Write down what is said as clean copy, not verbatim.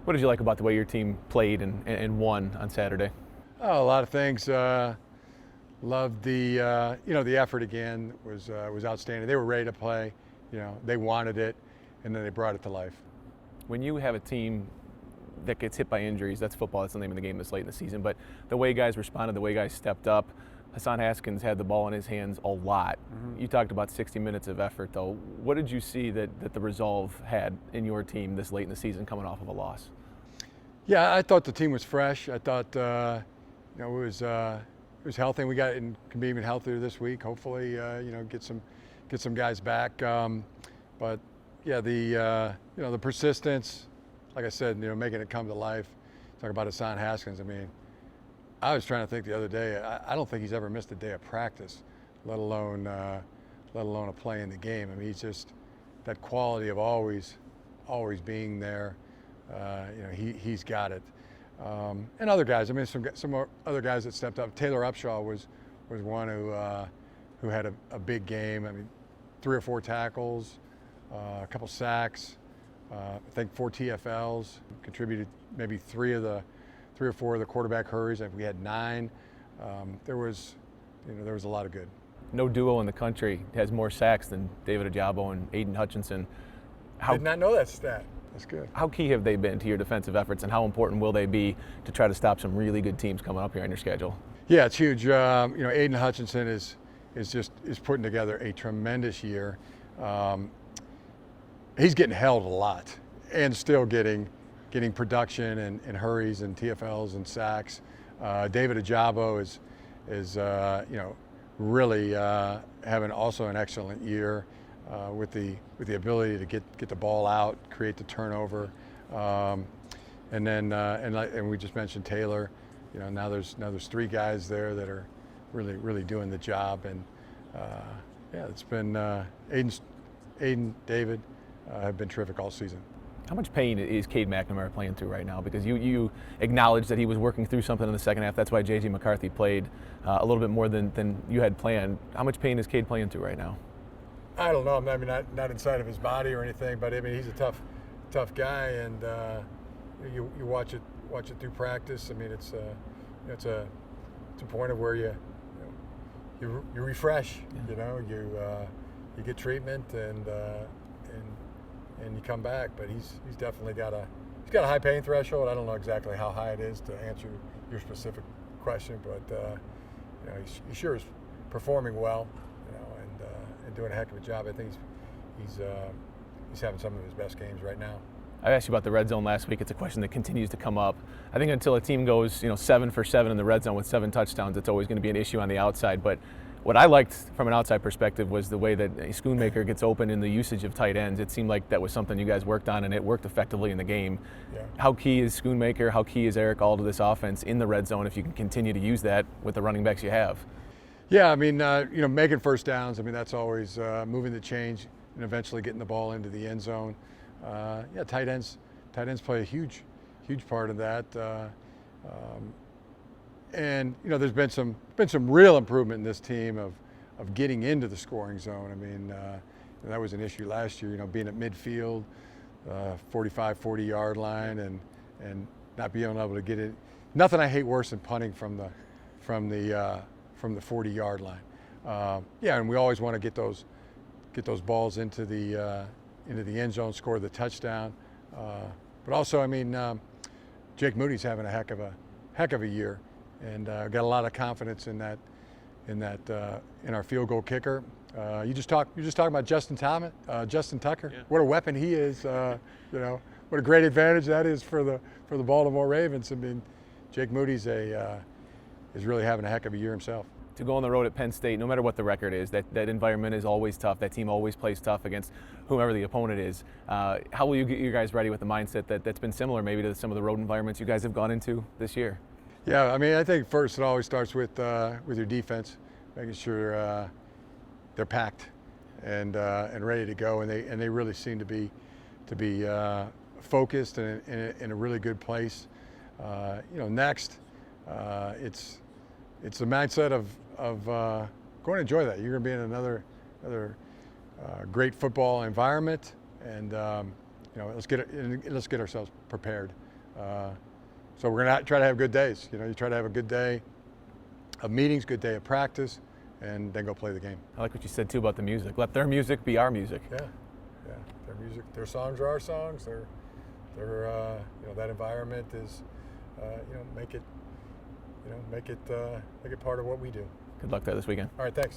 What did you like about the way your team played and won on Saturday? Oh, a lot of things. Loved the the effort again was outstanding. They were ready to play. They wanted it, and then they brought it to life. When you have a team that gets hit by injuries, that's football, that's the name of the game this late in the season, but the way guys responded, the way guys stepped up, Hassan Haskins had the ball in his hands a lot. Mm-hmm. You talked about 60 minutes of effort, though. What did you see that the resolve had in your team this late in the season coming off of a loss? Yeah, I thought the team was fresh. I thought it was healthy. We can be even healthier this week. Hopefully, get some guys back. But yeah, the persistence, like I said, making it come to life. Talk about Hassan Haskins. I mean, I was trying to think the other day. I don't think he's ever missed a day of practice, let alone a play in the game. I mean, he's just that quality of always being there. He's got it. And other guys. I mean, some more other guys that stepped up. Taylor Upshaw was one who had a big game. I mean, 3 or 4 tackles, a couple sacks. I think 4 TFLs. Contributed maybe 3 or 4 of the quarterback hurries. If we had 9, there was a lot of good. No duo in the country has more sacks than David Ojabo and Aiden Hutchinson. I did not know that stat. That's good. How key have they been to your defensive efforts, and how important will they be to try to stop some really good teams coming up here on your schedule? Yeah, it's huge. Aiden Hutchinson is putting together a tremendous year. He's getting held a lot, and still getting production and hurries and TFLs and sacks. David Ojabo is really having also an excellent year. With the ability to get the ball out, create the turnover, and then and we just mentioned Taylor. Now there's 3 guys there that are really doing the job, and it's been Aiden, David have been terrific all season. How much pain is Cade McNamara playing through right now? Because you acknowledged that he was working through something in the second half. That's why J.J. McCarthy played a little bit more than you had planned. How much pain is Cade playing through right now? I don't know. I mean, not inside of his body or anything, but I mean, he's a tough guy, and you watch it through practice. I mean, it's a point of where you refresh. Yeah. You get treatment and you come back. But he's definitely got a high pain threshold. I don't know exactly how high it is to answer your specific question, but he sure is performing well. And doing a heck of a job. I think he's having some of his best games right now. I asked you about the red zone last week. It's a question that continues to come up. I think until a team goes 7 for 7 in the red zone with 7 touchdowns, it's always going to be an issue on the outside. But what I liked from an outside perspective was the way that Schoonmaker gets open in the usage of tight ends. It seemed like that was something you guys worked on, and it worked effectively in the game. Yeah. How key is Schoonmaker? How key is Eric All to this offense in the red zone if you can continue to use that with the running backs you have? Yeah, I mean, making first downs. I mean, that's always moving the change and eventually getting the ball into the end zone. Tight ends play a huge part of that. And there's been some real improvement in this team of getting into the scoring zone. I mean, that was an issue last year. Being at midfield, 45, 40-yard line, and not being able to get it. Nothing I hate worse than punting from the 40-yard line. And we always want to get those balls into the end zone, score the touchdown. But also, I mean, Jake Moody's having a heck of a year, and got a lot of confidence in our field goal kicker. You're just talking about Justin Tucker. Yeah. What a weapon he is. What a great advantage that is for the Baltimore Ravens. I mean, Jake Moody's is really having a heck of a year himself. To go on the road at Penn State, no matter what the record is, that environment is always tough. That team always plays tough against whomever the opponent is. How will you get you guys ready with the mindset that's been similar maybe to some of the road environments you guys have gone into this year? Yeah, I mean, I think first it always starts with your defense, making sure they're packed and ready to go, and they really seem to be focused and in a really good place. Next, it's the mindset of going to enjoy that. You're going to be in another great football environment, and let's get ourselves prepared So we're going to try to have good days. You try to have a good day of meetings, good day of practice, and then go play the game. I like what you said too about the music. Let their music be our music. Yeah, their music, their songs are our songs. That environment is, make it part of what we do. Good luck there this weekend. All right, thanks.